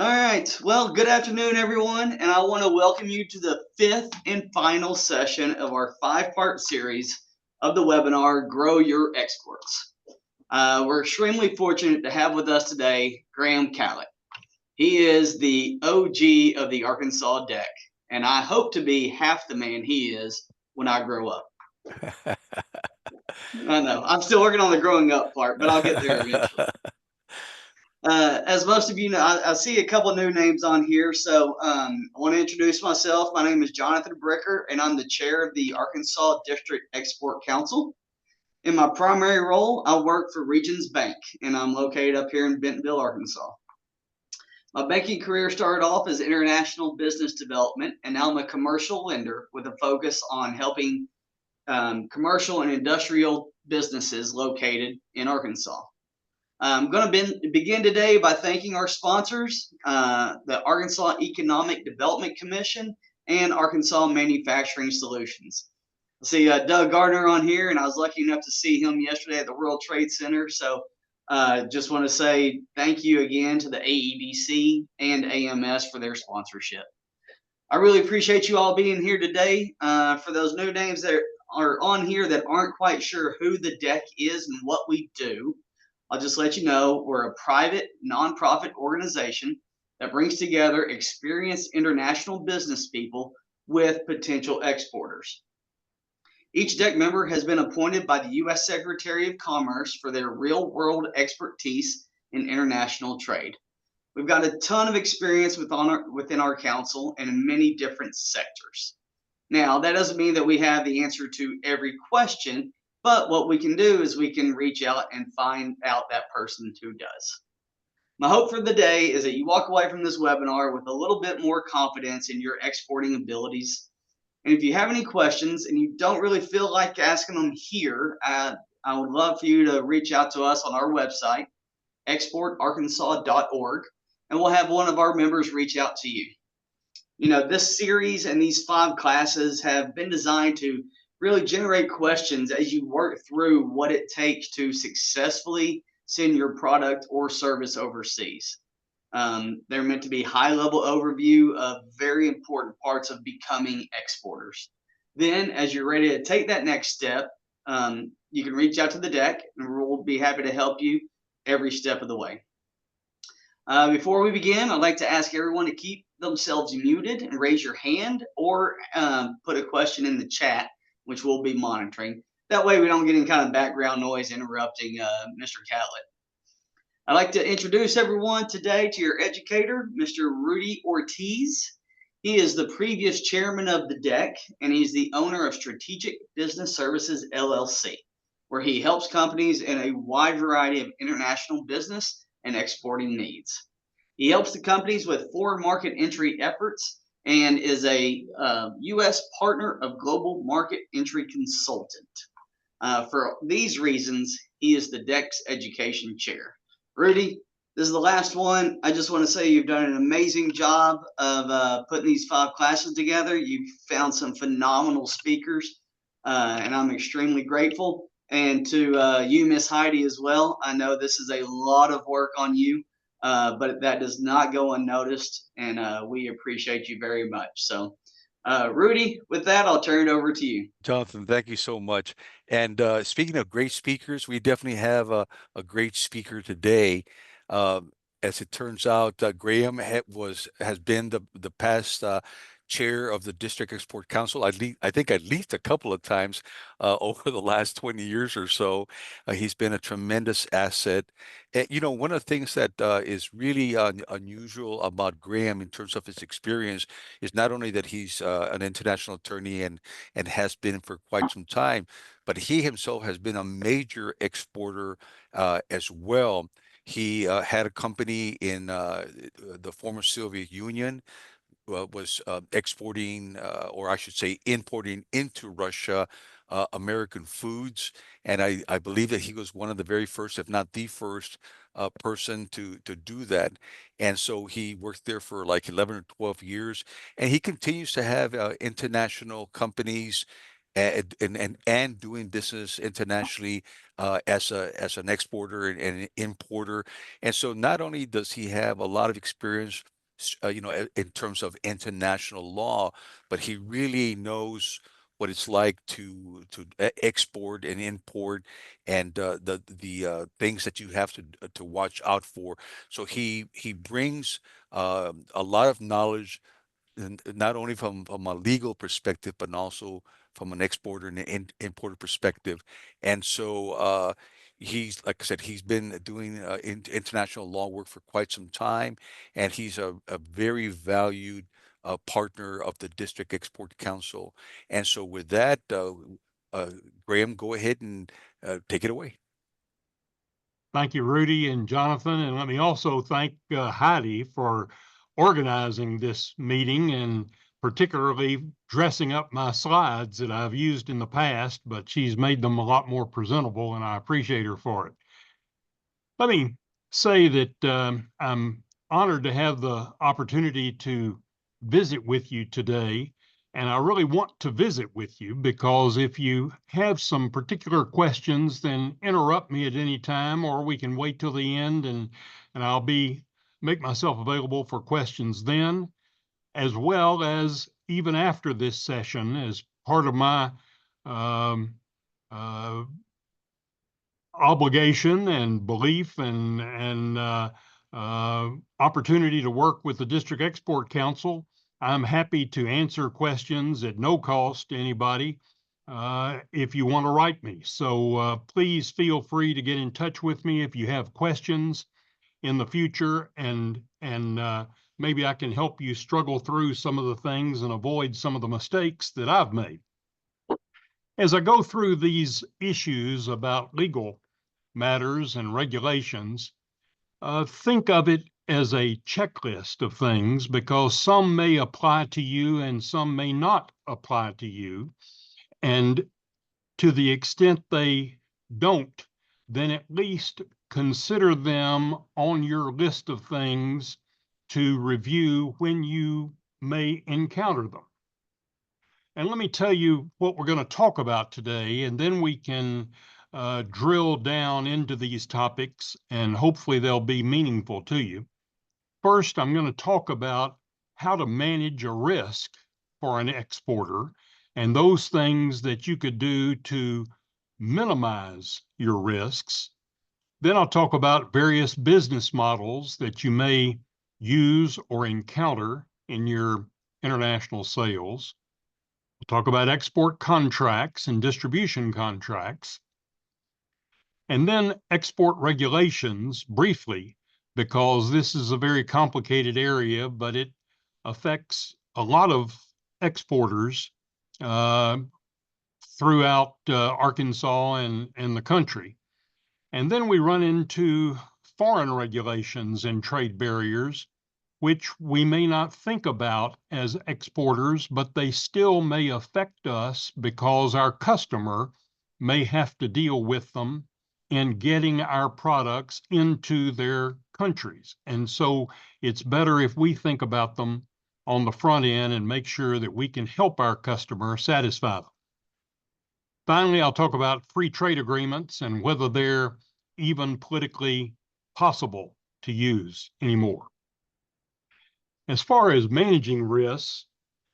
All right. Well, good afternoon, everyone. And I want to welcome you to the fifth and final session of our five-part series of the webinar, Grow Your Exports. We're extremely fortunate to have with us today Graham Catlett. He is the OG of the Arkansas deck, and I hope to be half the man he is when I grow up. I know. I'm still working on the growing up part, but I'll get there eventually. As most of you know, I see a couple of new names on here. So I want to introduce myself. My name is Jonathan Bricker, and I'm the chair of the Arkansas District Export Council. In my primary role, I work for Regions Bank, and I'm located up here in Bentonville, Arkansas. My banking career started off as international business development, and now I'm a commercial lender with a focus on helping commercial and industrial businesses located in Arkansas. I'm going to begin today by thanking our sponsors, the Arkansas Economic Development Commission and Arkansas Manufacturing Solutions. I see Doug Gardner on here, and I was lucky enough to see him yesterday at the World Trade Center. So just want to say thank you again to the AEDC and AMS for their sponsorship. I really appreciate you all being here today. For those new names that are on here that aren't quite sure who the deck is and what we do, I'll just let you know we're a private, nonprofit organization that brings together experienced international business people with potential exporters. Each deck member has been appointed by the U.S. Secretary of Commerce for their real-world expertise in international trade. We've got a ton of experience within our council and in many different sectors. Now, that doesn't mean that we have the answer to every question, but what we can do is we can reach out and find out that person who does. My hope for the day is that you walk away from this webinar with a little bit more confidence in your exporting abilities. And if you have any questions and you don't really feel like asking them here, I would love for you to reach out to us on our website, exportarkansas.org, and we'll have one of our members reach out to you. You know, this series and these 5 classes have been designed to really generate questions as you work through what it takes to successfully send your product or service overseas. They're meant to be high-level overview of very important parts of becoming exporters. Then, as you're ready to take that next step, you can reach out to the deck, and we'll be happy to help you every step of the way. Before we begin, I'd like to ask everyone to keep themselves muted and raise your hand or put a question in the chat, which we'll be monitoring. That way we don't get any kind of background noise interrupting Mr. Catlett. I'd like to introduce everyone today to your educator, Mr. Rudy Ortiz. He is the previous chairman of the DEC, and he's the owner of Strategic Business Services, LLC, where he helps companies in a wide variety of international business and exporting needs. He helps the companies with foreign market entry efforts and is a U.S. partner of Global Market Entry Consultant. For these reasons, he is the DEC's education chair. Rudy, this is the last one. I just want to say you've done an amazing job of putting these 5 classes together. You've found some phenomenal speakers, and I'm extremely grateful. And to you, Miss Heidi, as well. I know this is a lot of work on you, but that does not go unnoticed, and we appreciate you very much. So, Rudy, with that, I'll turn it over to you. Jonathan, thank you so much. And speaking of great speakers, we definitely have a great speaker today. As it turns out, Graham has been the past chair of the District Export Council. I think at least a couple of times over the last 20 years or so. He's been a tremendous asset. And, you know, one of the things that is really unusual about Graham in terms of his experience is not only that he's an international attorney and has been for quite some time, but he himself has been a major exporter as well. He had a company in the former Soviet Union, was exporting, or I should say, importing into Russia American foods, and I believe that he was one of the very first, if not the first, person to do that. And so he worked there for like 11 or 12 years, and he continues to have international companies and doing business internationally as an exporter and an importer. And so not only does he have a lot of experience in terms of international law, but he really knows what it's like to export and import, and the things that you have to watch out for. So he brings a lot of knowledge, and not only from a legal perspective, but also from an exporter and importer perspective. And so he's, like I said, he's been doing international law work for quite some time, and he's a very valued partner of the District Export Council. And so with that, uh, Graham, go ahead and take it away. Thank you, Rudy and Jonathan. And let me also thank Heidi for organizing this meeting and particularly dressing up my slides that I've used in the past, but she's made them a lot more presentable, and I appreciate her for it. Let me say that I'm honored to have the opportunity to visit with you today. And I really want to visit with you because if you have some particular questions, then interrupt me at any time, or we can wait till the end and I'll make myself available for questions then, as well as even after this session as part of my um, uh, obligation and belief and opportunity to work with the District Export Council. I'm happy to answer questions at no cost to anybody if you want to write me. So please feel free to get in touch with me if you have questions in the future, and maybe I can help you struggle through some of the things and avoid some of the mistakes that I've made. As I go through these issues about legal matters and regulations, think of it as a checklist of things because some may apply to you and some may not apply to you. And to the extent they don't, then at least consider them on your list of things to review when you may encounter them. And let me tell you what we're going to talk about today, and then we can drill down into these topics, and hopefully they'll be meaningful to you. First, I'm going to talk about how to manage a risk for an exporter and those things that you could do to minimize your risks. Then I'll talk about various business models that you may use or encounter in your international sales. We'll talk about export contracts and distribution contracts, and then export regulations briefly, because this is a very complicated area, but it affects a lot of exporters uh, throughout Arkansas and the country. And then we run into foreign regulations and trade barriers, which we may not think about as exporters, but they still may affect us because our customer may have to deal with them in getting our products into their countries. And so it's better if we think about them on the front end and make sure that we can help our customer satisfy them. Finally, I'll talk about free trade agreements and whether they're even politically possible to use anymore. As far as managing risks,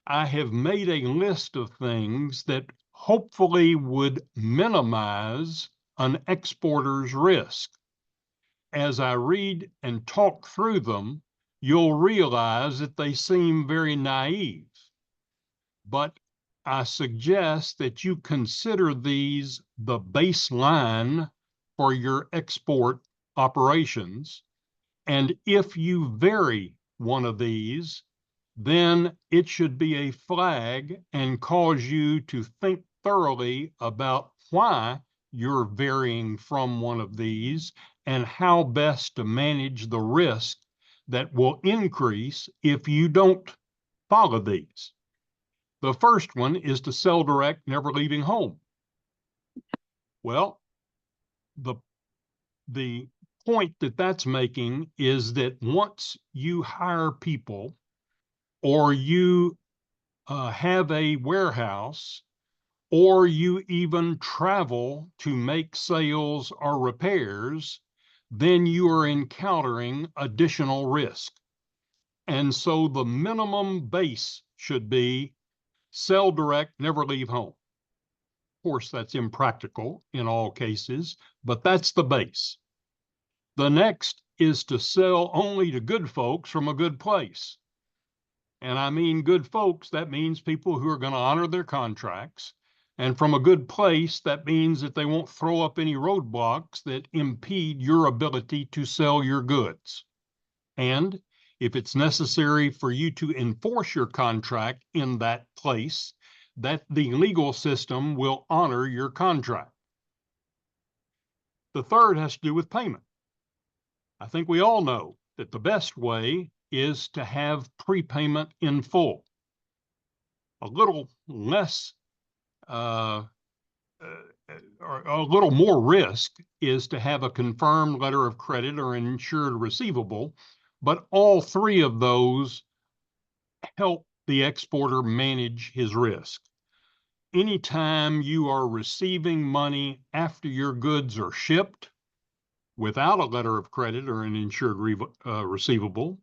I have made a list of things that hopefully would minimize an exporter's risk. As I read and talk through them, you'll realize that they seem very naive. But I suggest that you consider these the baseline for your export operations. And if you vary one of these, then it should be a flag and cause you to think thoroughly about why you're varying from one of these and how best to manage the risk that will increase if you don't follow these. The first one is to sell direct, never leaving home. Well, the point that that's making is that once you hire people or you have a warehouse, or you even travel to make sales or repairs, then you are encountering additional risk. And so the minimum base should be sell direct, never leave home. Of course, that's impractical in all cases, but that's the base. The next is to sell only to good folks from a good place. And I mean good folks, that means people who are going to honor their contracts. And from a good place, that means that they won't throw up any roadblocks that impede your ability to sell your goods. And if it's necessary for you to enforce your contract in that place, that the legal system will honor your contract. The third has to do with payment. I think we all know that the best way is to have prepayment in full. A little less or a little more risk is to have a confirmed letter of credit or an insured receivable, but all three of those help the exporter manage his risk. Anytime you are receiving money after your goods are shipped without a letter of credit or an insured receivable,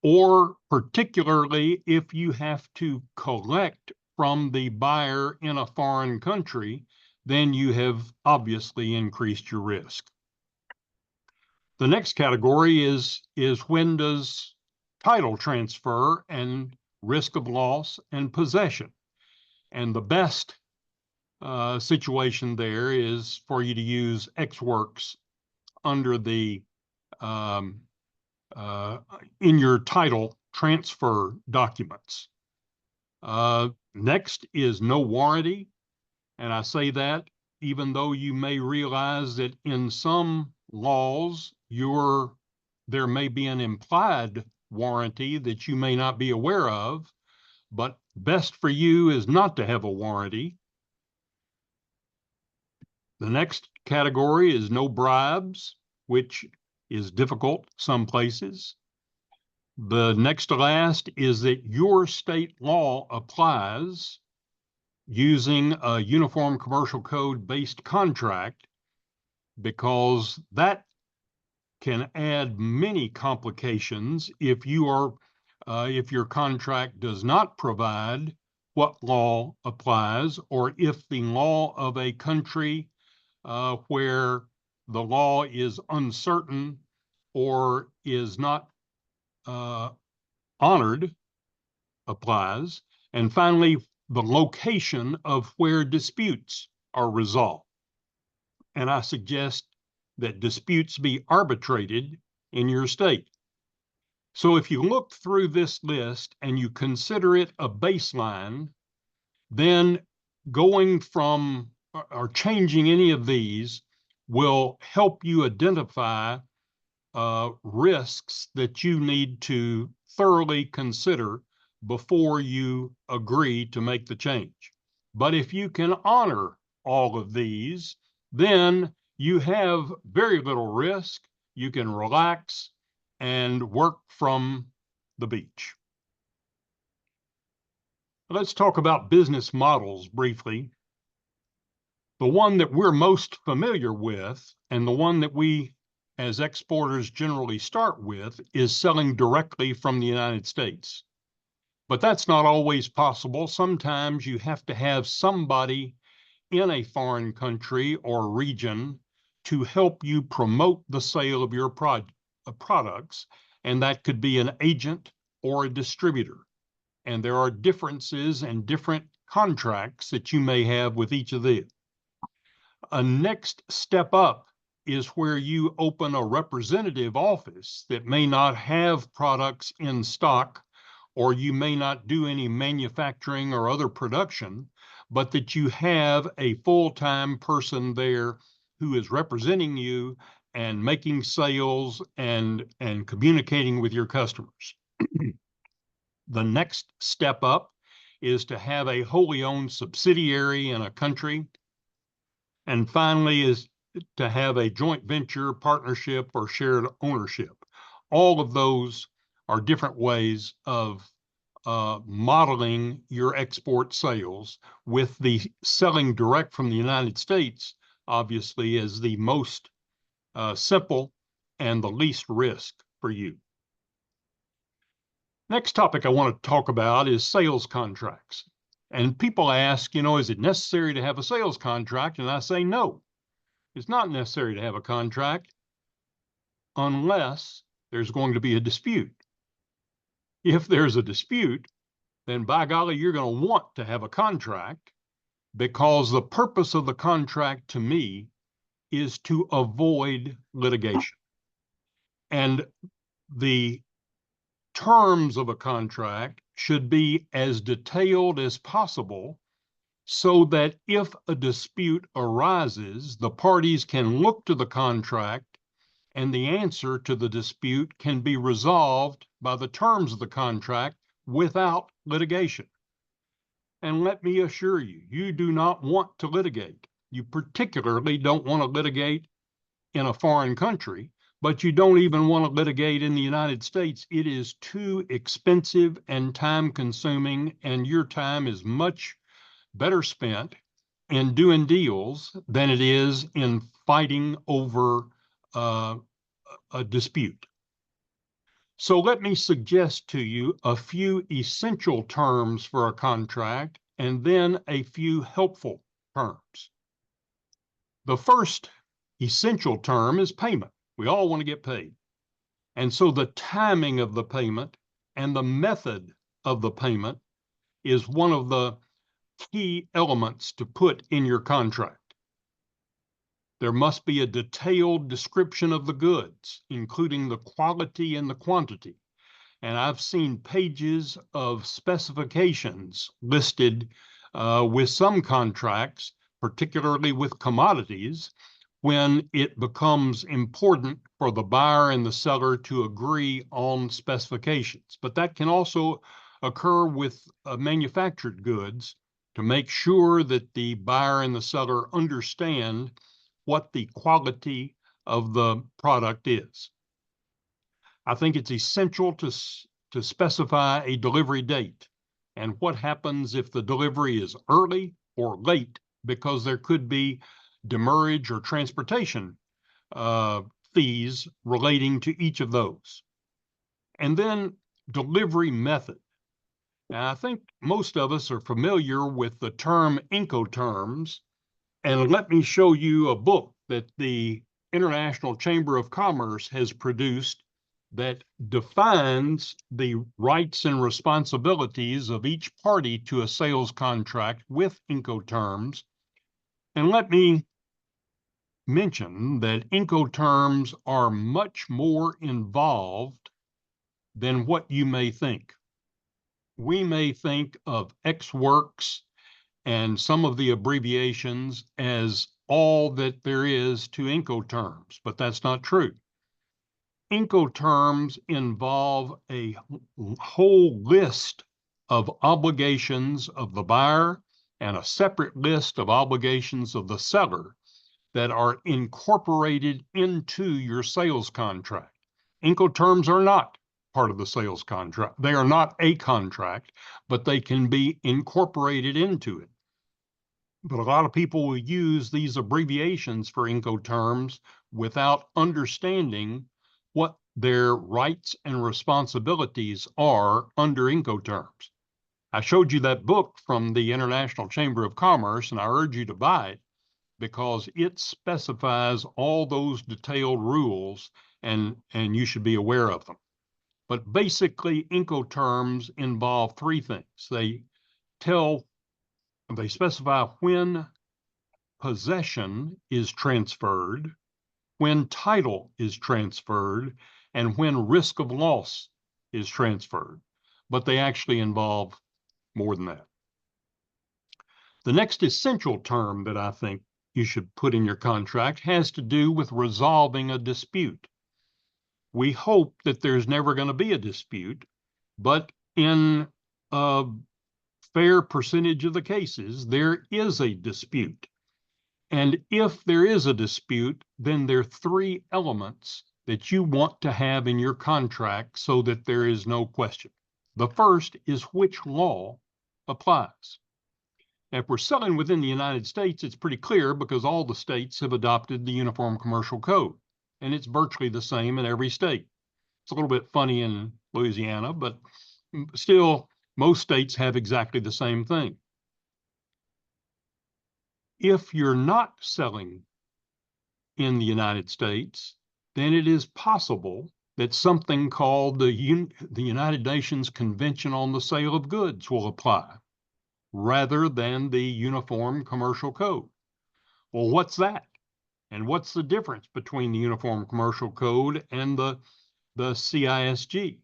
or particularly if you have to collect from the buyer in a foreign country, then you have obviously increased your risk. The next category is when does title transfer and risk of loss and possession. And the best situation there is for you to use Ex-Works under the in your title transfer documents. Next is no warranty. And I say that even though you may realize that in some laws, there may be an implied warranty that you may not be aware of, but best for you is not to have a warranty. The next category is no bribes, which is difficult some places. The next to last is that your state law applies using a uniform commercial code based contract, because that can add many complications if your contract does not provide what law applies, or if the law of a country where the law is uncertain or is not honored applies. And finally, the location of where disputes are resolved. And I suggest that disputes be arbitrated in your state. So if you look through this list and you consider it a baseline, then going from or changing any of these will help you identify risks that you need to thoroughly consider before you agree to make the change. But if you can honor all of these, then you have very little risk. You can relax and work from the beach. Let's talk about business models briefly. The one that we're most familiar with, and the one that we as exporters generally start with, is selling directly from the United States. But that's not always possible. Sometimes you have to have somebody in a foreign country or region to help you promote the sale of your products, and that could be an agent or a distributor. And there are differences and different contracts that you may have with each of these. A next step up is where you open a representative office that may not have products in stock, or you may not do any manufacturing or other production, but that you have a full-time person there who is representing you and making sales and communicating with your customers. The next step up is to have a wholly owned subsidiary in a country. And finally is to have a joint venture, partnership, or shared ownership. All of those are different ways of modeling your export sales, with the selling direct from the United States obviously is the most simple and the least risk for you. Next topic I want to talk about is sales contracts. And people ask, is it necessary to have a sales contract? And I say, no, it's not necessary to have a contract unless there's going to be a dispute. If there's a dispute, then by golly, you're going to want to have a contract, because the purpose of the contract to me is to avoid litigation. And the terms of a contract should be as detailed as possible, so that if a dispute arises, the parties can look to the contract and the answer to the dispute can be resolved by the terms of the contract without litigation. And let me assure you, you do not want to litigate. You particularly don't want to litigate in a foreign country, but you don't even want to litigate in the United States. It is too expensive and time consuming, and your time is much better spent in doing deals than it is in fighting over a dispute. So let me suggest to you a few essential terms for a contract and then a few helpful terms. The first essential term is payment. We all want to get paid. And so the timing of the payment and the method of the payment is one of the key elements to put in your contract. There must be a detailed description of the goods, including the quality and the quantity. And I've seen pages of specifications listed with some contracts, particularly with commodities, when it becomes important for the buyer and the seller to agree on specifications. But that can also occur with manufactured goods, to make sure that the buyer and the seller understand what the quality of the product is. I think it's essential to specify a delivery date and what happens if the delivery is early or late, because there could be demurrage or transportation fees relating to each of those. And then delivery method. Now, I think most of us are familiar with the term Incoterms, and let me show you a book that the International Chamber of Commerce has produced that defines the rights and responsibilities of each party to a sales contract with Incoterms. And let me mention that Incoterms are much more involved than what you may think. We may think of Ex Works and some of the abbreviations as all that there is to Incoterms, but that's not true. Incoterms involve a whole list of obligations of the buyer and a separate list of obligations of the seller that are incorporated into your sales contract. Incoterms are not part of the sales contract. They are not a contract, but they can be incorporated into it. But a lot of people will use these abbreviations for Incoterms without understanding what their rights and responsibilities are under Incoterms. I showed you that book from the International Chamber of Commerce, and I urge you to buy it because it specifies all those detailed rules, and you should be aware of them. But basically, Incoterms involve three things. They specify when possession is transferred, when title is transferred, and when risk of loss is transferred. But they actually involve more than that. The next essential term that I think you should put in your contract has to do with resolving a dispute. We hope that there's never going to be a dispute, but in a fair percentage of the cases, there is a dispute. And if there is a dispute, then there are three elements that you want to have in your contract so that there is no question. The first is which law applies. Now, if we're selling within the United States, it's pretty clear because all the states have adopted the Uniform Commercial Code, and it's virtually the same in every state. It's a little bit funny in Louisiana, but still, most states have exactly the same thing. If you're not selling in the United States, then it is possible that something called the United Nations Convention on the Sale of Goods will apply, rather than the Uniform Commercial Code. Well, what's that? And what's the difference between the Uniform Commercial Code and the CISG?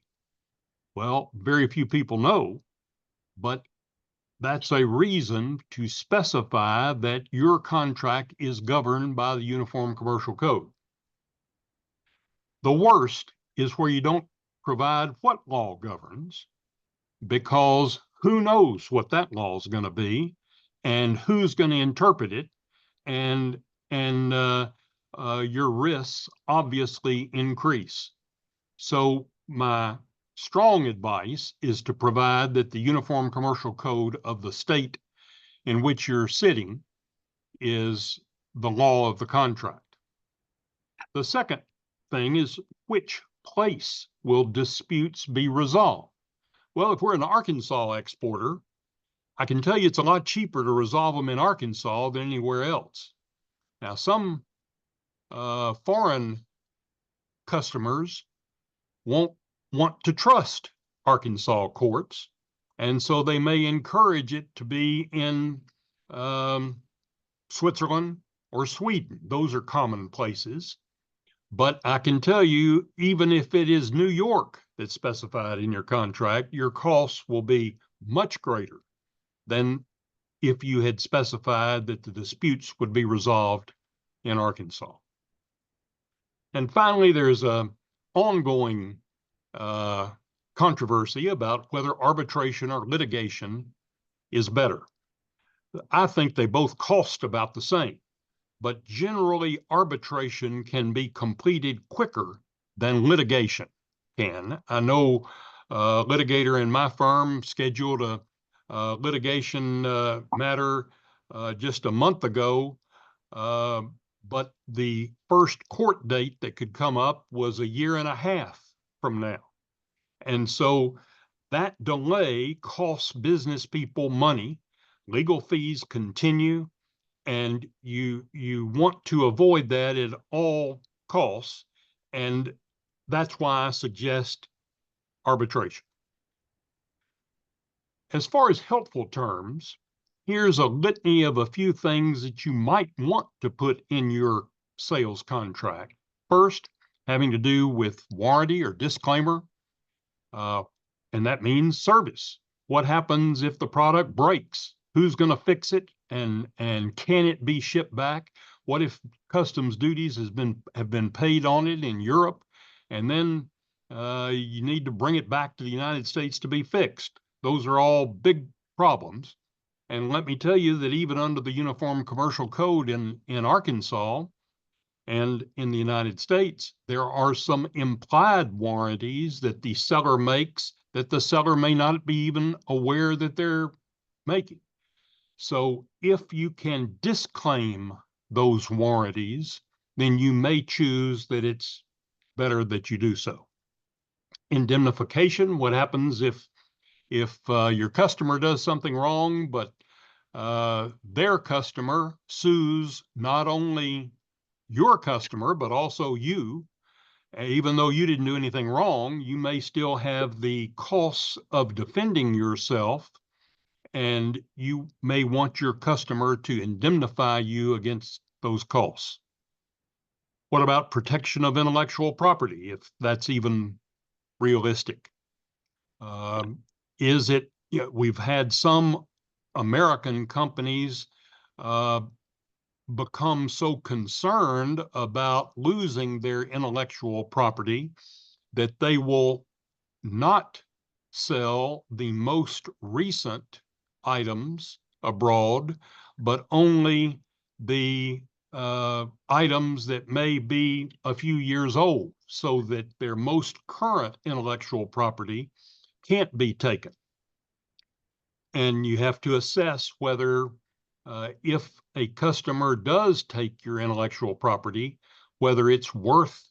Well, very few people know, but that's a reason to specify that your contract is governed by the Uniform Commercial Code. The worst is where you don't provide what law governs, because who knows what that law is going to be and who's going to interpret it, and your risks obviously increase. So my strong advice is to provide that the Uniform Commercial Code of the state in which you're sitting is the law of the contract. The second thing is, which place will disputes be resolved? Well, if we're an Arkansas exporter, I can tell you it's a lot cheaper to resolve them in Arkansas than anywhere else. Now, some foreign customers won't want to trust Arkansas courts, and so they may encourage it to be in Switzerland or Sweden. Those are common places. But I can tell you, even if it is New York that's specified in your contract, your costs will be much greater than if you had specified that the disputes would be resolved in Arkansas. And finally, there's an ongoing controversy about whether arbitration or litigation is better. I think they both cost about the same, but generally arbitration can be completed quicker than litigation can. I know a litigator in my firm scheduled a litigation matter just a month ago, but the first court date that could come up was a year and a half from now. And so that delay costs business people money. Legal fees continue, and you want to avoid that at all costs. And that's why I suggest arbitration. As far as helpful terms, here's a litany of a few things that you might want to put in your sales contract. First, having to do with warranty or disclaimer, and that means service. What happens if the product breaks? Who's going to fix it, and can it be shipped back? What if customs duties have been paid on it in Europe, and then you need to bring it back to the United States to be fixed? Those are all big problems. And let me tell you that even under the Uniform Commercial Code in Arkansas and in the United States, there are some implied warranties that the seller makes that the seller may not be even aware that they're making. So if you can disclaim those warranties, then you may choose that it's better that you do so. Indemnification: what happens if your customer does something wrong, but their customer sues not only your customer, but also you? Even though you didn't do anything wrong, you may still have the costs of defending yourself, and you may want your customer to indemnify you against those costs. What about protection of intellectual property, if that's even realistic? We've had some American companies become so concerned about losing their intellectual property that they will not sell the most recent items abroad, but only the items that may be a few years old, so that their most current intellectual property can't be taken. And you have to assess whether if a customer does take your intellectual property, whether it's worth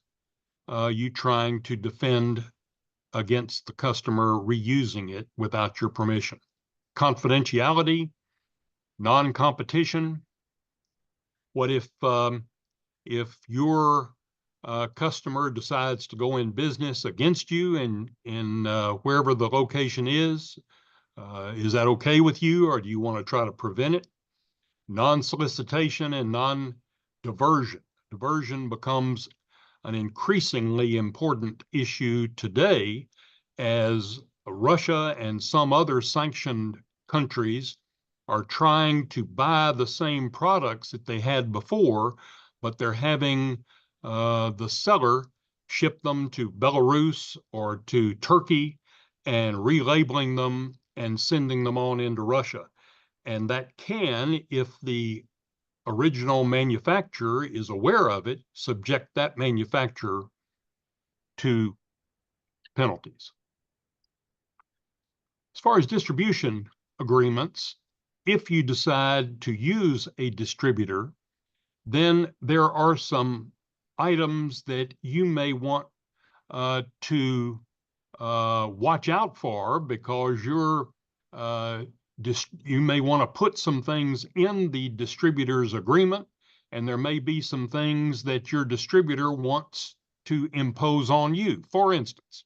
you trying to defend against the customer reusing it without your permission. Confidentiality, non-competition. What if your customer decides to go in business against you in wherever the location is that okay with you, or do you want to try to prevent it? Non-solicitation and non-diversion. Diversion becomes an increasingly important issue today as Russia and some other sanctioned countries are trying to buy the same products that they had before, but they're having the seller ship them to Belarus or to Turkey and relabeling them and sending them on into Russia. And that can, if the original manufacturer is aware of it, subject that manufacturer to penalties. As far as distribution agreements, if you decide to use a distributor, then there are some items that you may want to watch out for, because you may want to put some things in the distributor's agreement, and there may be some things that your distributor wants to impose on you. For instance,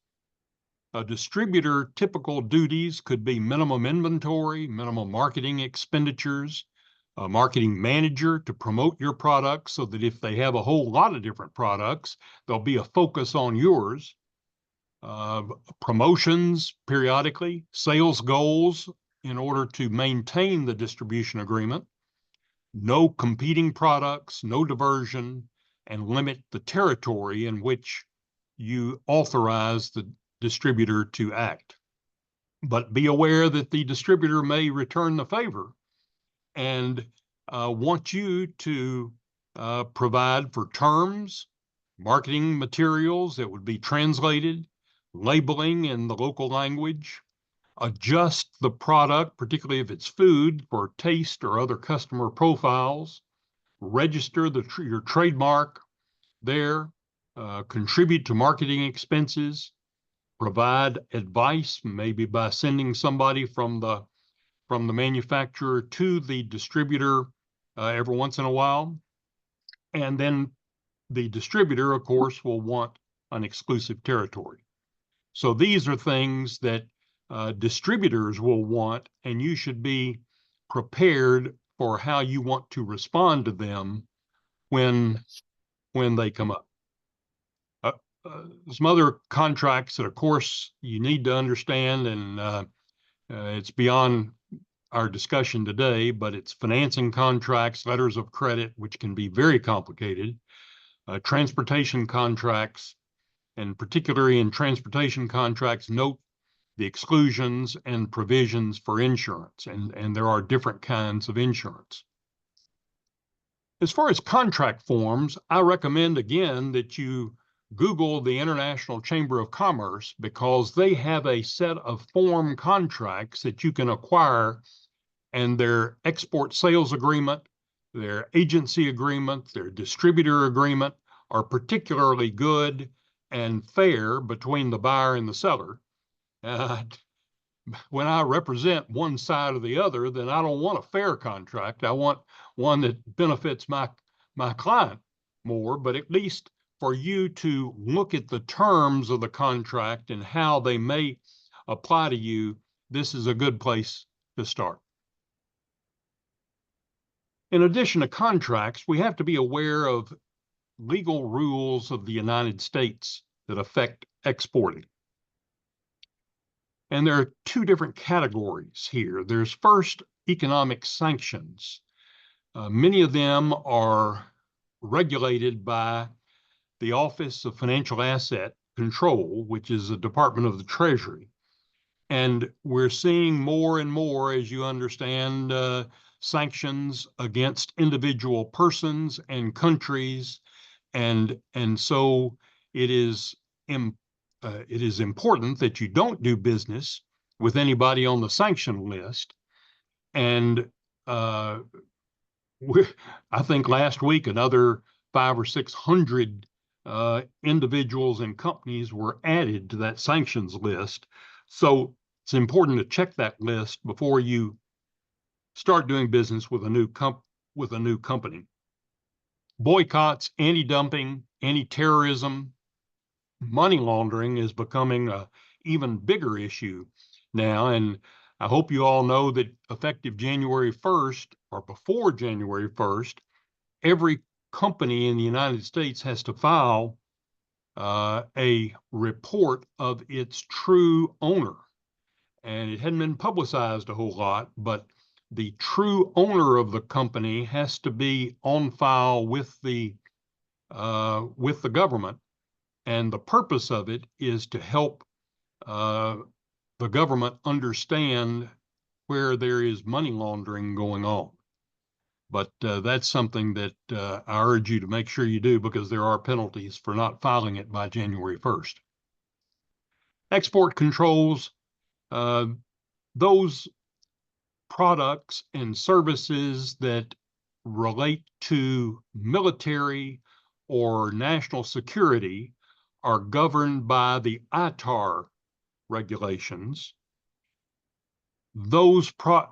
a distributor typical duties could be minimum inventory, minimum marketing expenditures, a marketing manager to promote your products so that if they have a whole lot of different products, there'll be a focus on yours. Promotions periodically, sales goals in order to maintain the distribution agreement, no competing products, no diversion, and limit the territory in which you authorize the distributor to act. But be aware that the distributor may return the favor and want you to provide for terms, marketing materials that would be translated, labeling in the local language, adjust the product, particularly if it's food, for taste or other customer profiles, register your trademark there, contribute to marketing expenses, provide advice, maybe by sending somebody from the manufacturer to the distributor every once in a while. And then the distributor, of course, will want an exclusive territory. So these are things that distributors will want, and you should be prepared for how you want to respond to them when they come up. Some other contracts that, of course, you need to understand, and it's beyond our discussion today, but it's financing contracts, letters of credit, which can be very complicated, transportation contracts, and particularly in transportation contracts, note the exclusions and provisions for insurance, and there are different kinds of insurance. As far as contract forms, I recommend again that you Google the International Chamber of Commerce, because they have a set of form contracts that you can acquire, and their export sales agreement, their agency agreement, their distributor agreement are particularly good and fair between the buyer and the seller. When I represent one side or the other, then I don't want a fair contract. I want one that benefits my client more, but at least for you to look at the terms of the contract and how they may apply to you, this is a good place to start. In addition to contracts, we have to be aware of legal rules of the United States that affect exporting. And there are two different categories here. There's first economic sanctions. Many of them are regulated by the Office of Financial Asset Control, which is a department of the Treasury. And we're seeing more and more, as you understand, sanctions against individual persons and countries. And so it is important that you don't do business with anybody on the sanction list. And I think last week another 500 or 600 individuals and companies were added to that sanctions list. So it's important to check that list before you start doing business with a new company. Boycotts, anti-dumping, anti-terrorism, money laundering is becoming an even bigger issue now. And I hope you all know that effective January 1st or before January 1st, every company in the United States has to file a report of its true owner. And it hadn't been publicized a whole lot, but the true owner of the company has to be on file with the government. And the purpose of it is to help the government understand where there is money laundering going on. But that's something that I urge you to make sure you do, because there are penalties for not filing it by January 1st. Export controls, those products and services that relate to military or national security are governed by the ITAR regulations.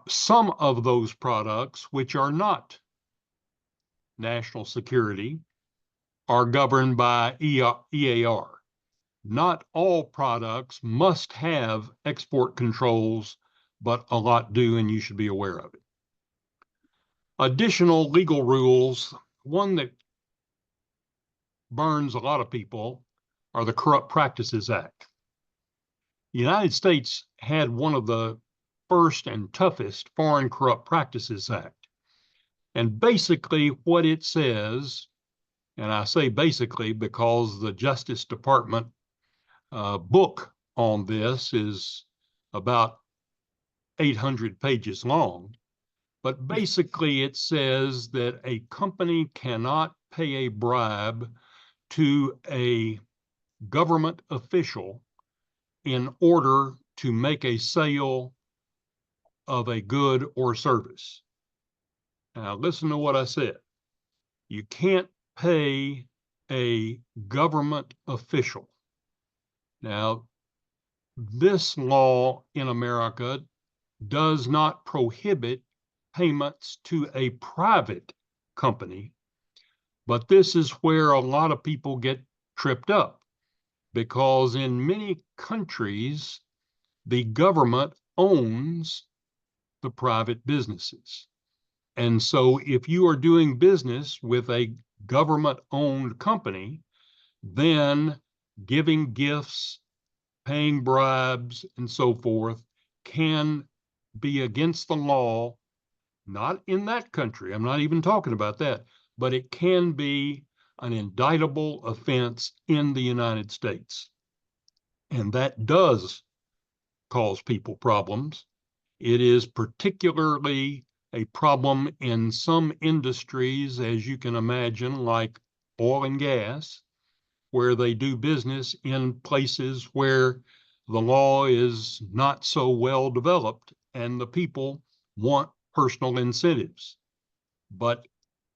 Some of those products which are not national security are governed by EAR. Not all products must have export controls, but a lot do, and you should be aware of it. Additional legal rules, one that burns a lot of people, are the Corrupt Practices Act. The United States had one of the first and toughest Foreign Corrupt Practices Act. And basically what it says, and I say basically because the Justice Department book on this is about 800 pages long, but basically it says that a company cannot pay a bribe to a government official in order to make a sale of a good or service. Now, listen to what I said. You can't pay a government official. Now, this law in America does not prohibit payments to a private company, but this is where a lot of people get tripped up, because in many countries, the government owns the private businesses. And so if you are doing business with a government-owned company, then giving gifts, paying bribes, and so forth can be against the law, not in that country. I'm not even talking about that, but it can be an indictable offense in the United States. And that does cause people problems. It is particularly a problem in some industries, as you can imagine, like oil and gas, where they do business in places where the law is not so well developed and the people want personal incentives. But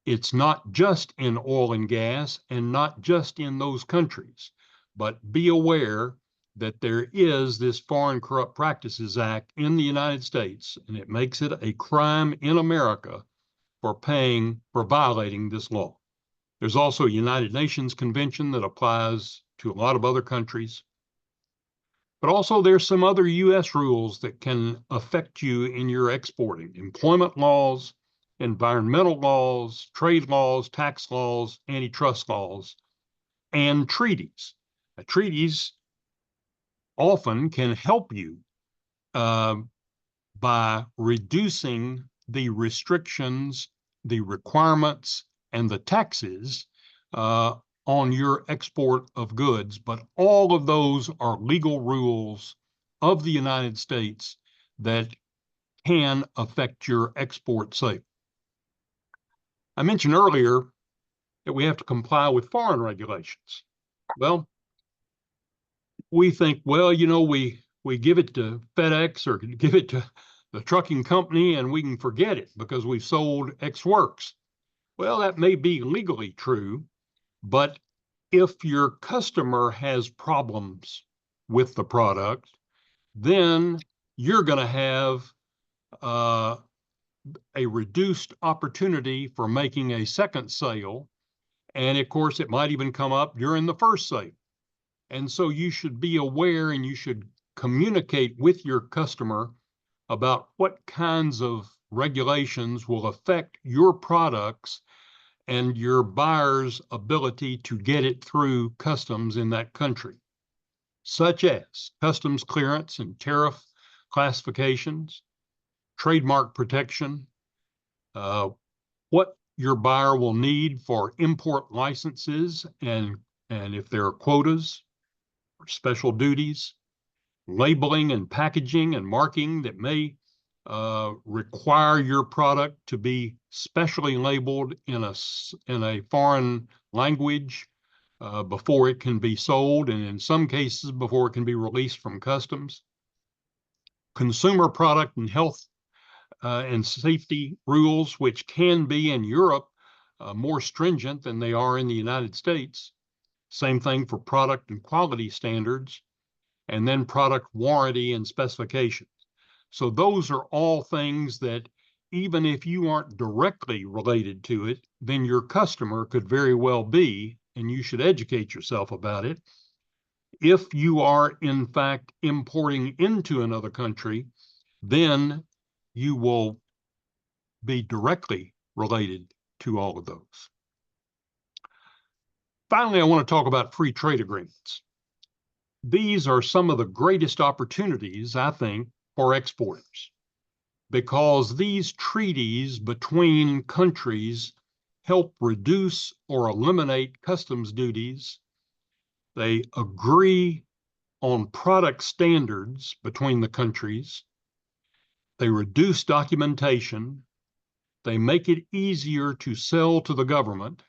it's not just in oil and gas and not just in those countries, but be aware that there is this Foreign Corrupt Practices Act in the United States, and it makes it a crime in America for violating this law. There's also a United Nations Convention that applies to a lot of other countries. But also there's some other U.S. rules that can affect you in your exporting: employment laws, environmental laws, trade laws, tax laws, antitrust laws, and treaties. Treaties often can help you by reducing the restrictions, the requirements, and the taxes on your export of goods. But all of those are legal rules of the United States that can affect your export sale. I mentioned earlier that we have to comply with foreign regulations. Well, we think, well, you know, we give it to FedEx or give it to the trucking company and we can forget it because we've sold X Works. Well, that may be legally true, but If your customer has problems with the product, then you're going to have a reduced opportunity for making a second sale. And of course, it might even come up during the first sale. And so you should be aware and you should communicate with your customer about what kinds of regulations will affect your products and your buyer's ability to get it through customs in that country, such as customs clearance and tariff classifications, trademark protection, what your buyer will need for import licenses and if there are quotas or special duties, labeling and packaging and marking that may require your product to be specially labeled in a foreign language before it can be sold, and in some cases before it can be released from customs. Consumer product and health and safety rules, which can be in Europe more stringent than they are in the United States. Same thing for product and quality standards, and then product warranty and specifications. So those are all things that even if you aren't directly related to it, then your customer could very well be, and you should educate yourself about it. If you are in fact importing into another country, then you will be directly related to all of those. Finally, I want to talk about free trade agreements. These are some of the greatest opportunities, I think, for exporters, because these treaties between countries help reduce or eliminate customs duties. They agree on product standards between the countries. They reduce documentation. They make it easier to sell to the government.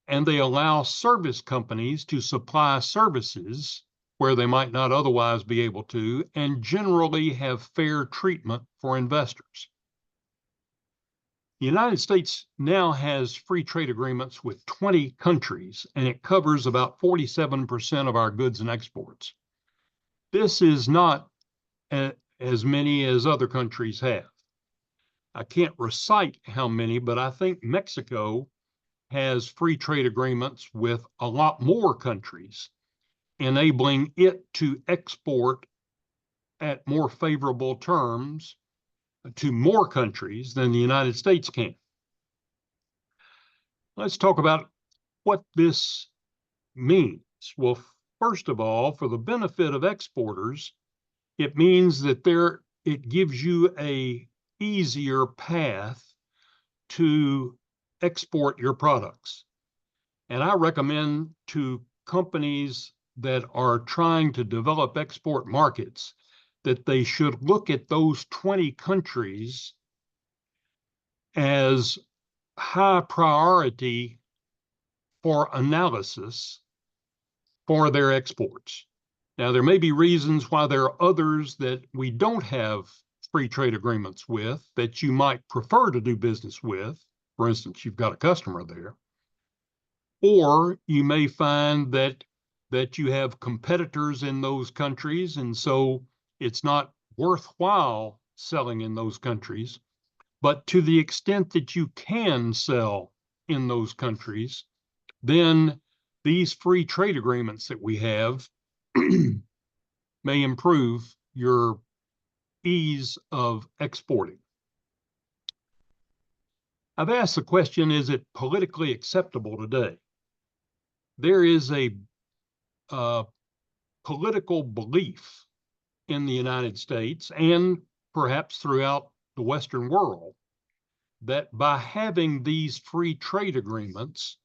And they allow service companies to supply services where they might not otherwise be able to, and generally have fair treatment for investors. The United States now has free trade agreements with 20 countries, and it covers about 47% of our goods and exports. This is not as many as other countries have. I can't recite how many, but I think Mexico has free trade agreements with a lot more countries, enabling it to export at more favorable terms to more countries than the United States can. Let's talk about what this means. Well, first of all, for the benefit of exporters, it means that it gives you a easier path to export your products. And I recommend to companies that are trying to develop export markets that they should look at those 20 countries as high priority for analysis for their exports. Now, there may be reasons why there are others that we don't have free trade agreements with that you might prefer to do business with. For instance, you've got a customer there. Or you may find that you have competitors in those countries, and so it's not worthwhile selling in those countries. But to the extent that you can sell in those countries, then these free trade agreements that we have may improve your ease of exporting. I've asked the question, is it politically acceptable today? There is a political belief in the United States and perhaps throughout the Western world that by having these free trade agreements,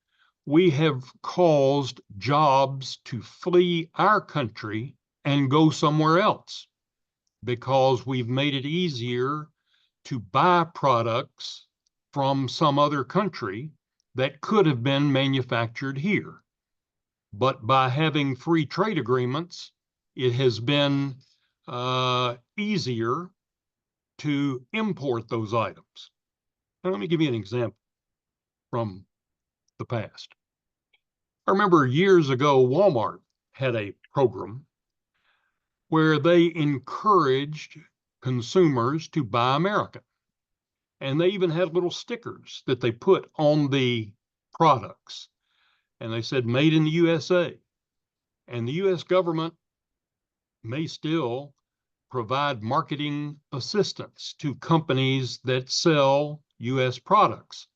we have caused jobs to flee our country and go somewhere else because we've made it easier to buy products from some other country that could have been manufactured here. But by having free trade agreements, it has been easier to import those items. Now, let me give you an example from the past. I remember years ago, Walmart had a program where they encouraged consumers to buy American. And they even had little stickers that they put on the products. And they said, made in the USA. And the US government may still provide marketing assistance to companies that sell US products.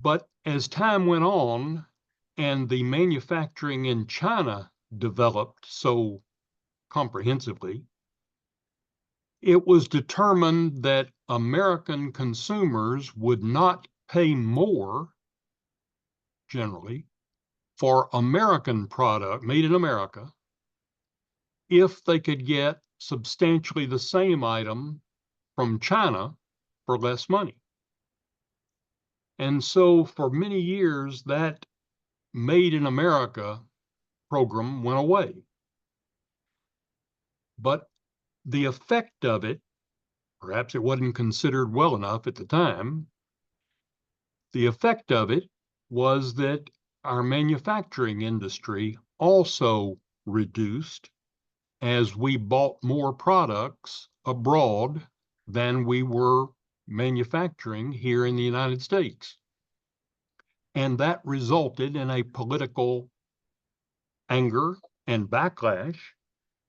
But as time went on and the manufacturing in China developed so comprehensively, it was determined that American consumers would not pay more, generally, for American product made in America if they could get substantially the same item from China for less money. And so for many years, that Made in America program went away. But the effect of it, perhaps it wasn't considered well enough at the time, the effect of it was that our manufacturing industry also reduced as we bought more products abroad than we were manufacturing here in the United States. And that resulted in a political anger and backlash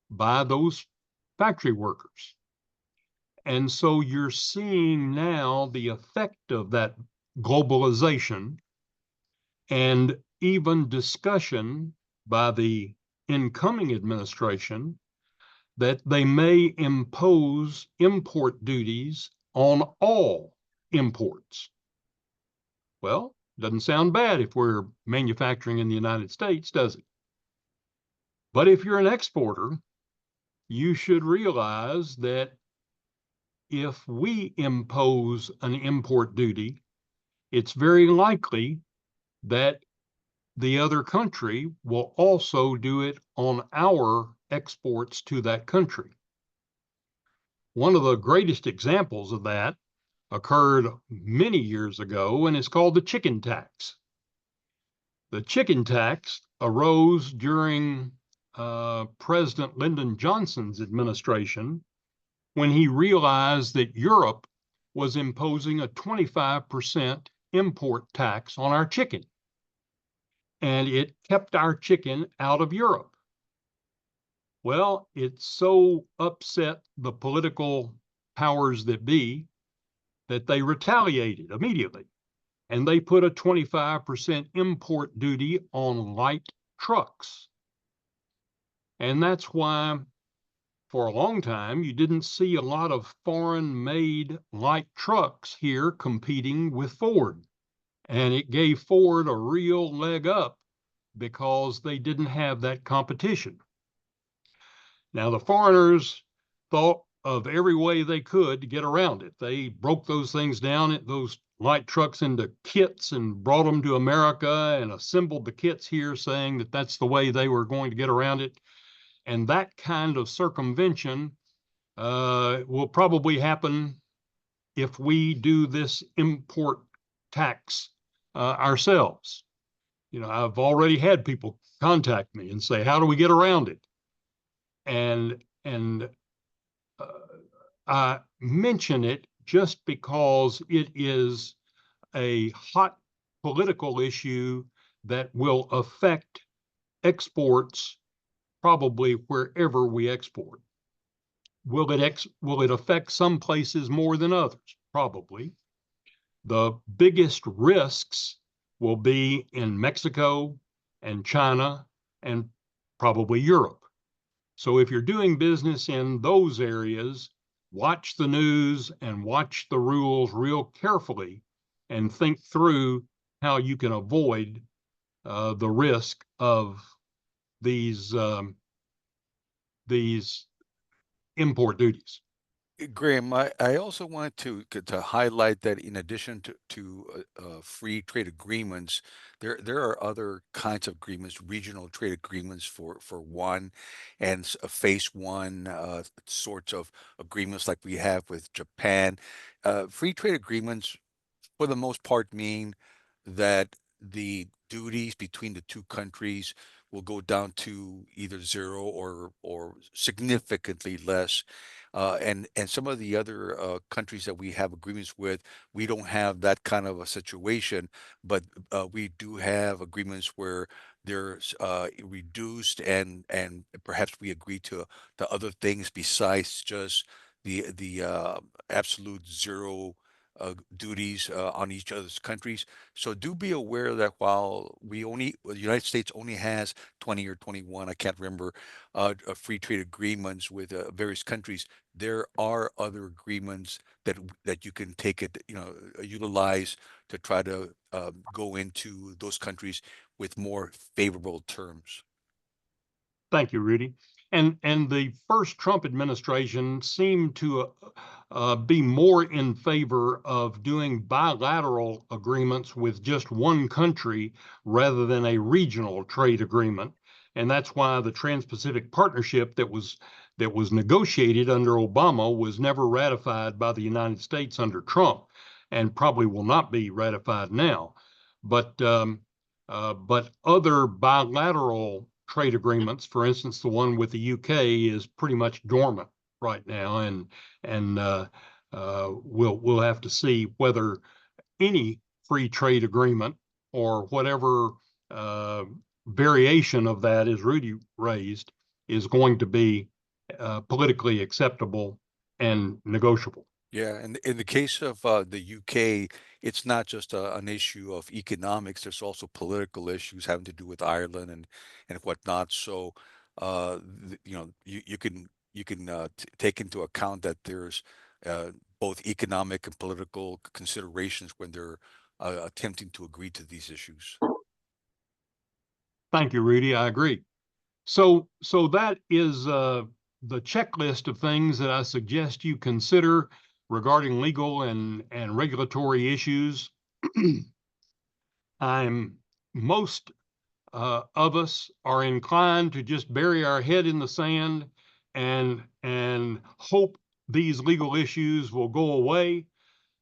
by those factory workers. And so you're seeing now the effect of that globalization and even discussion by the incoming administration that they may impose import duties on all imports. Well, doesn't sound bad if we're manufacturing in the United States, does it? But if you're an exporter, you should realize that if we impose an import duty, it's very likely that the other country will also do it on our exports to that country. One of the greatest examples of that occurred many years ago and is called the chicken tax. The chicken tax arose during President Lyndon Johnson's administration when he realized that Europe was imposing a 25% import tax on our chicken. And it kept our chicken out of Europe. Well, it so upset the political powers that be that they retaliated immediately. And they put a 25% import duty on light trucks. And that's why for a long time, you didn't see a lot of foreign-made light trucks here competing with Ford. And it gave Ford a real leg up because they didn't have that competition. Now, the foreigners thought of every way they could to get around it. They broke those things down, those light trucks, into kits and brought them to America and assembled the kits here, saying that that's the way they were going to get around it. And that kind of circumvention will probably happen if we do this import tax ourselves. You know, I've already had people contact me and say, how do we get around it? And I mention it just because it is a hot political issue that will affect exports probably wherever we export. Will it affect some places more than others? Probably. The biggest risks will be in Mexico and China and probably Europe. So if you're doing business in those areas, watch the news and watch the rules real carefully and think through how you can avoid the risk of these import duties. Graham, I also wanted to highlight that in addition to free trade agreements, there are other kinds of agreements, regional trade agreements for one, and phase one sorts of agreements like we have with Japan. Free trade agreements, for the most part, mean that the duties between the two countries will go down to either zero or significantly less. And some of the other countries that we have agreements with, we don't have that kind of a situation, but we do have agreements where there's reduced and perhaps we agree to other things besides just the absolute zero duties on each other's countries. So do be aware that while the United States only has 20 or 21, I can't remember, free trade agreements with various countries, there are other agreements that you can take it, utilize to try to go into those countries with more favorable terms. Thank you, Rudy. And the first Trump administration seemed to be more in favor of doing bilateral agreements with just one country rather than a regional trade agreement. And that's why the Trans-Pacific Partnership that was negotiated under Obama was never ratified by the United States under Trump, and probably will not be ratified now. But other bilateral trade agreements, for instance, the one with the UK is pretty much dormant right now, and we'll have to see whether any free trade agreement or whatever variation of that, as Rudy raised, is going to be politically acceptable and negotiable. Yeah, and in the case of the UK, it's not just an issue of economics. There's also political issues having to do with Ireland and whatnot. So, you can take into account that there's both economic and political considerations when they're attempting to agree to these issues. Thank you, Rudy. I agree. So that is the checklist of things that I suggest you consider regarding legal and regulatory issues. Most of us are inclined to just bury our head in the sand and hope these legal issues will go away.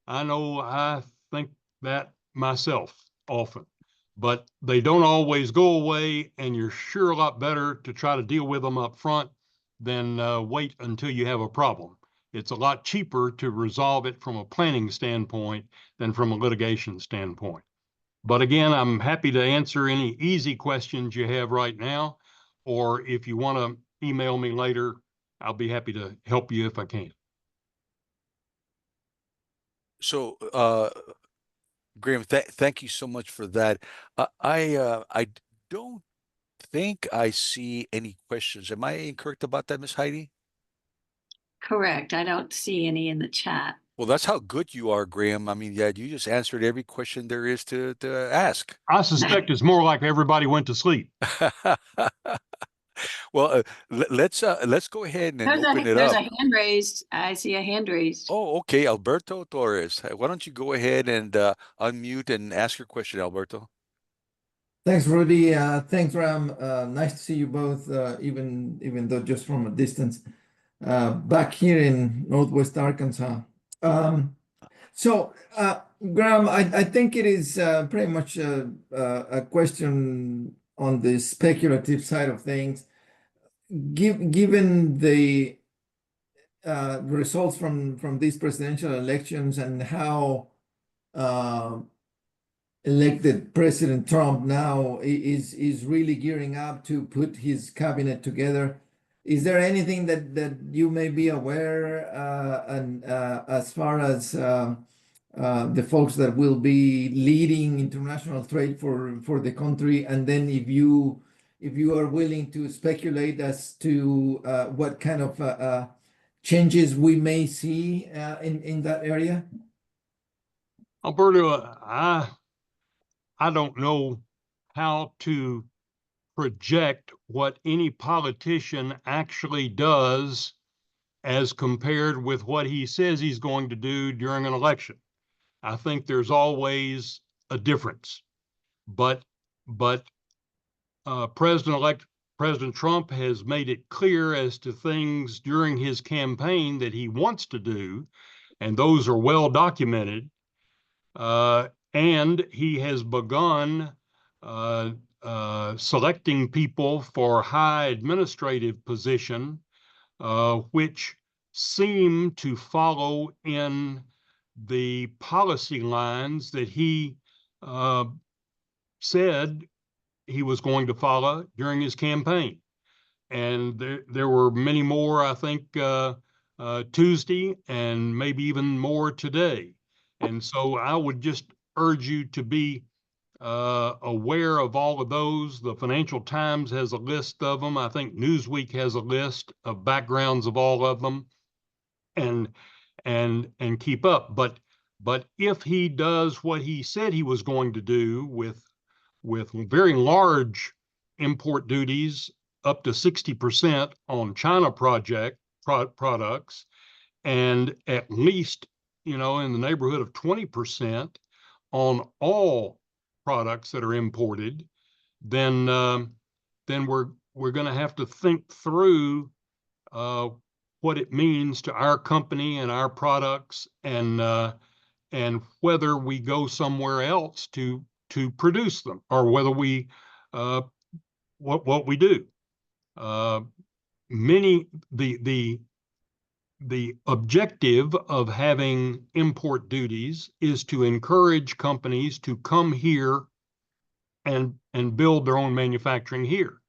I know I think that myself often, but they don't always go away, and you're sure a lot better to try to deal with them up front than wait until you have a problem. It's a lot cheaper to resolve it from a planning standpoint than from a litigation standpoint. But again, I'm happy to answer any easy questions you have right now, or if you want to email me later, I'll be happy to help you if I can. So, Graham, thank you so much for that. I don't think I see any questions. Am I incorrect about that, Miss Heidi? Correct. I don't see any in the chat. Well, that's how good you are, Graham. I mean, yeah, you just answered every question there is to ask. I suspect it's more like everybody went to sleep. Well, let's go ahead and open it There's up. a hand raised. I see a hand raised. Oh, okay, Alberto Torres. Why don't you go ahead and unmute and ask your question, Alberto? Thanks, Rudy. Thanks, Ram. Nice to see you both, even though just from a distance, back here in Northwest Arkansas. So, Graham, I think it is pretty much a question on the speculative side of things. Given the results from these presidential elections and how elected President Trump now is really gearing up to put his cabinet together, is there anything that you may be aware and as far as the folks that will be leading international trade for the country, and then if you are willing to speculate as to what kind of changes we may see in that area? Alberto, I don't know how to project what any politician actually does as compared with what he says he's going to do during an election. I think there's always a difference, but President Trump has made it clear as to things during his campaign that he wants to do, and those are well documented. And he has begun selecting people for high administrative position, which seem to follow in the policy lines that he said he was going to follow during his campaign. And there were many more, I think, Tuesday and maybe even more today. And so I would just urge you to be aware of all of those. The Financial Times has a list of them. I think Newsweek has a list of backgrounds of all of them, and keep up. But if he does what he said he was going to do with very large import duties up to 60% on China products, and at least, in the neighborhood of 20% on all products that are imported, then we're going to have to think through what it means to our company and our products, and whether we go somewhere else to produce them, or whether we what we do. The objective of having import duties is to encourage companies to come here and build their own manufacturing here.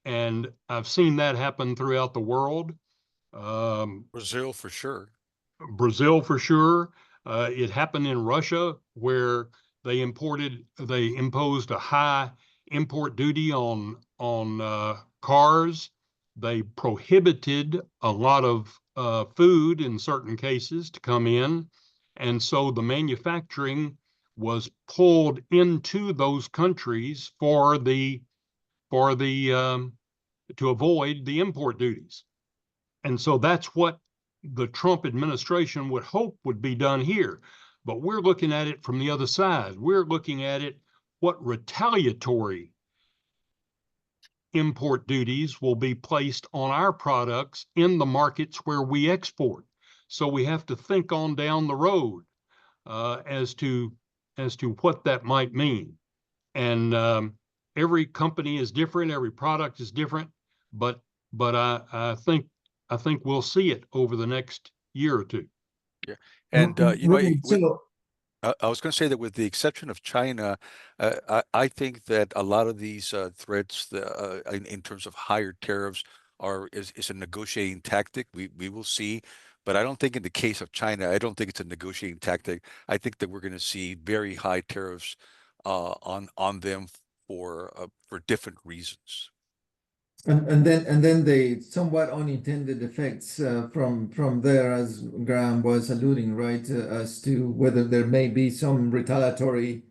And I've seen that happen throughout the world. Brazil for sure. Brazil for sure. It happened in Russia, where they imposed a high import duty on cars. They prohibited a lot of food in certain cases to come in, and so the manufacturing was pulled into those countries to avoid the import duties. And so that's what the Trump administration would hope would be done here. But we're looking at it from the other side. We're looking at it, what retaliatory import duties will be placed on our products in the markets where we export. So we have to think on down the road as to what that might mean. And every company is different, every product is different, but I think we'll see it over the next year or two. Yeah. And Right. So, I was going to say that with the exception of China, I think that a lot of these threats in terms of higher tariffs is a negotiating tactic. We will see, but I don't think in the case of China, I don't think it's a negotiating tactic. I think that we're going to see very high tariffs on them for different reasons. and then the somewhat unintended effects from there, as Graham was alluding, right, as to whether there may be some retaliatory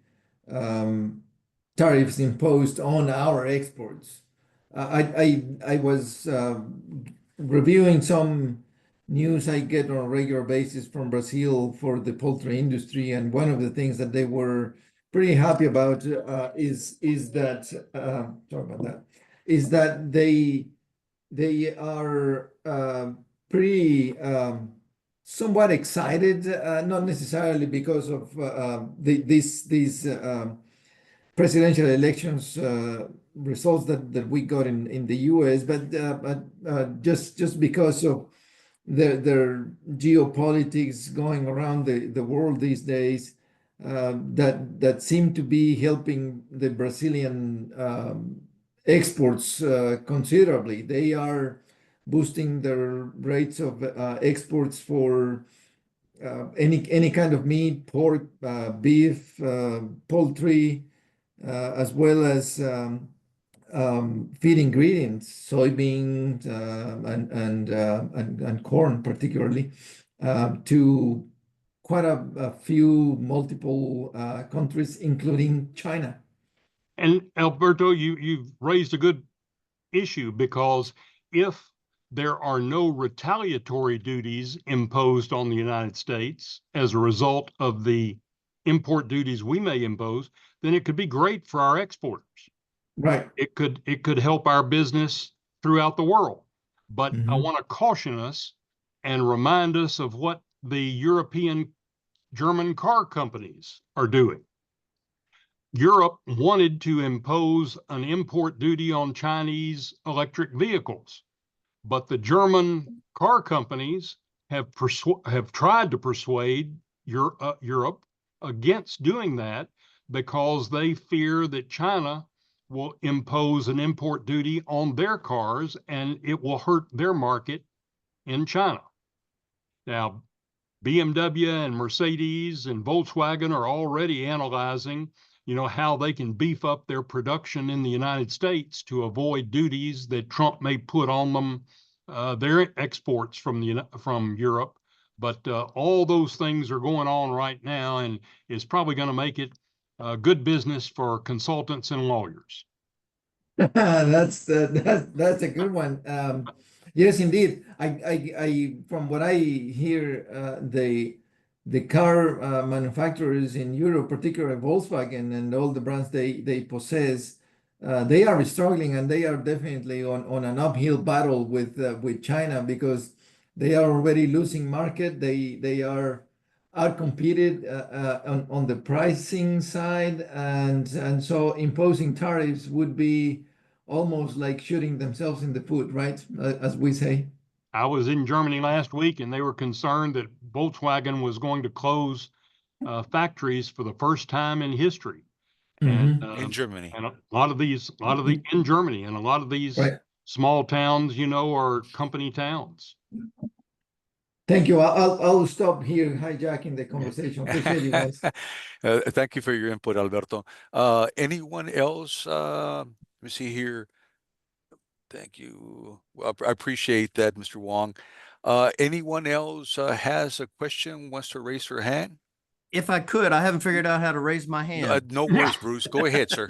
tariffs imposed on our exports. I was reviewing some news I get on a regular basis from Brazil for the poultry industry, and one of the things that they were pretty happy about is that sorry about that, is that they are pretty somewhat excited, not necessarily because of these presidential elections results that we got in the US, but just because of their geopolitics going around the world these days, that seem to be helping the Brazilian exports considerably. They are boosting their rates of exports for any kind of meat, pork, beef, poultry, as well as feed ingredients, soybeans and corn, particularly, to quite a few multiple countries, including China. And Alberto, you've raised a good issue, because if there are no retaliatory duties imposed on the United States as a result of the import duties we may impose, then it could be great for our exporters. Right. It could help our business throughout the world. But I want to caution us and remind us of what the European German car companies are doing. Europe wanted to impose an import duty on Chinese electric vehicles, but the German car companies have tried to persuade Europe against doing that because they fear that China will impose an import duty on their cars and it will hurt their market in China. Now, BMW and Mercedes and Volkswagen are already analyzing, how they can beef up their production in the United States to avoid duties that Trump may put on them, their exports from Europe. But all those things are going on right now, and is probably going to make it good business for consultants and lawyers. That's a good one. Yes, indeed. From what I hear, the car manufacturers in Europe, particularly Volkswagen and all the brands they possess, they are struggling, and they are definitely on an uphill battle with China, because they are already losing market. They are outcompeted on the pricing side, and so imposing tariffs would be almost like shooting themselves in the foot, right? As we say. I was in Germany last week, and they were concerned that Volkswagen was going to close factories for the first time in history. Mhm. In Germany. And a lot of the in Germany, and a lot of these Right. small towns, are company towns. Thank you. I'll stop here hijacking the conversation. Appreciate you guys. Thank you for your input, Alberto. Anyone else? Let me see here. Thank you. Well, I appreciate that, Mr. Wong. Anyone else has a question, wants to raise their hand? If I could, I haven't figured out how to raise my hand. No worries, Bruce. Go ahead, sir.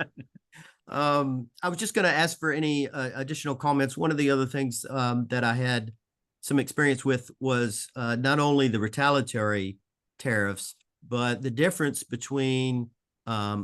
I was just going to ask for any additional comments. One of the other things that I had some experience with was not only the retaliatory tariffs, but the difference between,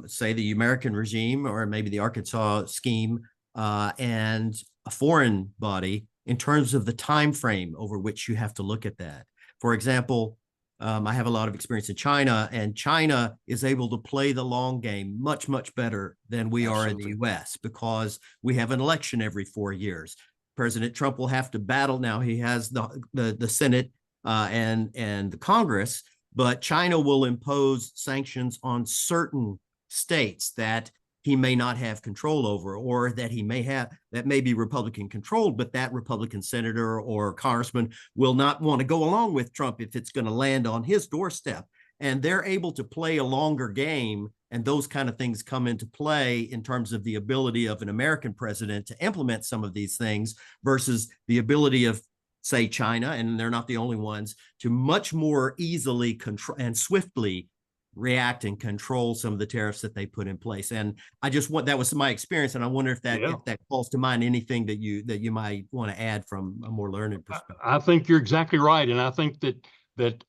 say, the American regime or maybe the Arkansas scheme and a foreign body in terms of the time frame over which you have to look at that. For example, I have a lot of experience in China, and China is able to play the long game much, much better than we are in the US, because we have an election every 4 years. President Trump will have to battle now. He has the Senate and the Congress, but China will impose sanctions on certain states that he may not have control over, or that he may have, that may be Republican controlled, but that Republican senator or congressman will not want to go along with Trump if it's going to land on his doorstep. And they're able to play a longer game, and those kind of things come into play in terms of the ability of an American president to implement some of these things versus the ability of, say, China, and they're not the only ones, to much more easily control and swiftly react and control some of the tariffs that they put in place. And I just want, that was my experience, and I wonder if that calls to mind anything that you might want to add from a more learned perspective. I think you're exactly right, and I think that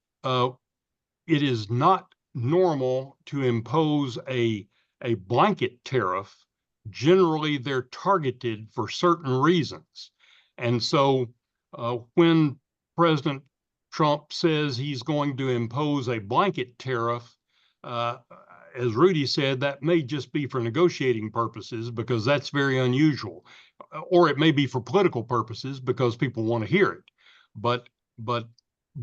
it is not normal to impose a blanket tariff. Generally, they're targeted for certain reasons, and so when President Trump says he's going to impose a blanket tariff, as Rudy said, that may just be for negotiating purposes, because that's very unusual, or it may be for political purposes because people want to hear it. But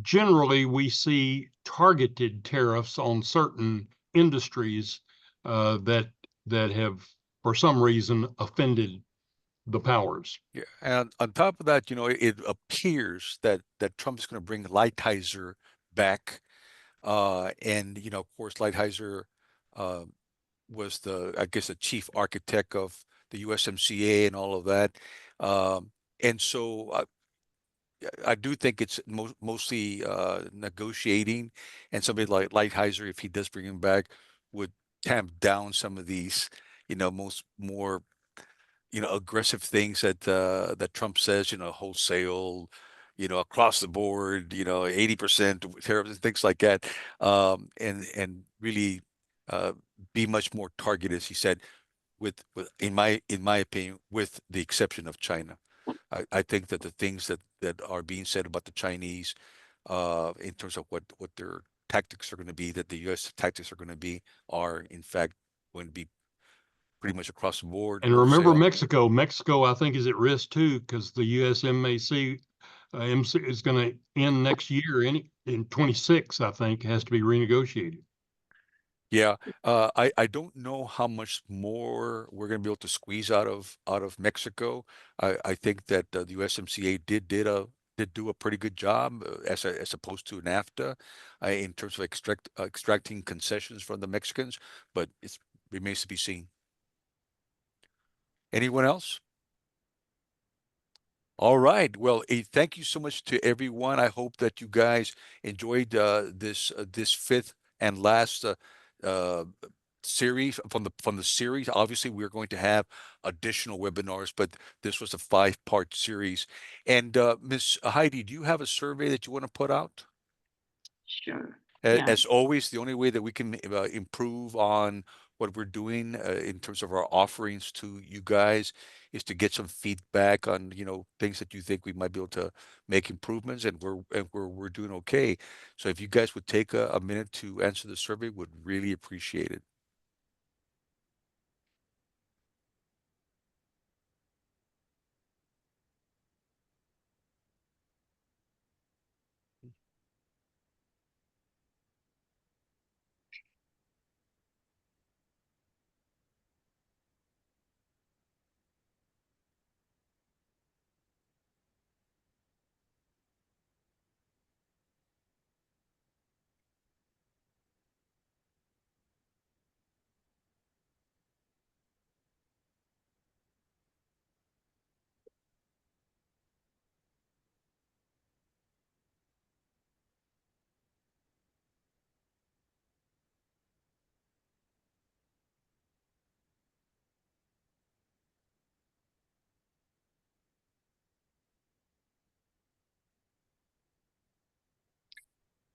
generally, we see targeted tariffs on certain industries that have, for some reason, offended the powers. Yeah, and on top of that, it appears that Trump is going to bring Lighthizer back. And of course, Lighthizer was I guess, the chief architect of the USMCA and all of that. And so I do think it's mostly negotiating, and somebody like Lighthizer, if he does bring him back, would tamp down some of these, more aggressive things that Trump says, wholesale, across the board, 80% tariffs and things like that, and really be much more targeted, as he said, with in my opinion, with the exception of China. I think that the things that are being said about the Chinese, in terms of what their tactics are going to be, that the U.S. tactics are going to be, are in fact going to be pretty much across the board. And remember wholesale. Mexico. Mexico, I think, is at risk too, because the USMAC MC is going to end next year in 26, I think, has to be renegotiated. Yeah, I don't know how much more we're going to be able to squeeze out of Mexico. I think that the USMCA did do a pretty good job as opposed to NAFTA in terms of extracting concessions from the Mexicans, but it remains to be seen. Anyone else? All right. Well, thank you so much to everyone. I hope that you guys enjoyed this fifth and last uh, series from the series. Obviously, we're going to have additional webinars, but this was a five-part series. And Miss Heidi, do you have a survey that you want to put out? Sure. Yeah. As always, the only way that we can improve on what we're doing in terms of our offerings to you guys is to get some feedback on, things that you think we might be able to make improvements, and we're doing okay. So if you guys would take a minute to answer the survey, would really appreciate it.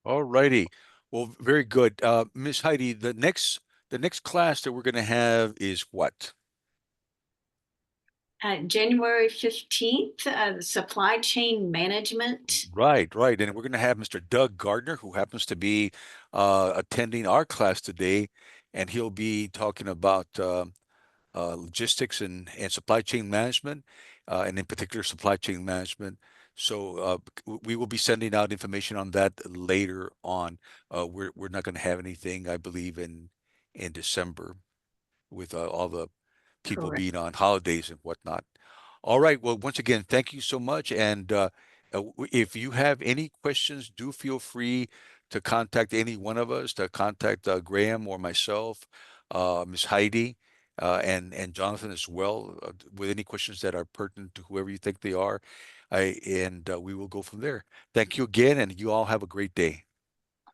All righty. Well, very good. Miss Heidi, the next class that we're going to have is what? January 15th, the supply chain management. Right, right. And we're going to have Mr. Doug Gardner, who happens to be attending our class today, and he'll be talking about logistics and supply chain management, and in particular supply chain management. So we will be sending out information on that later on. We're not going to have anything, I believe, in December with all the people Correct. being on holidays and whatnot. All right. Well, once again, thank you so much. And if you have any questions, do feel free to contact any one of us, to contact Graham or myself, Ms. Heidi, and Jonathan as well, with any questions that are pertinent to whoever you think they are. And we will go from there. Thank you again, and you all have a great day.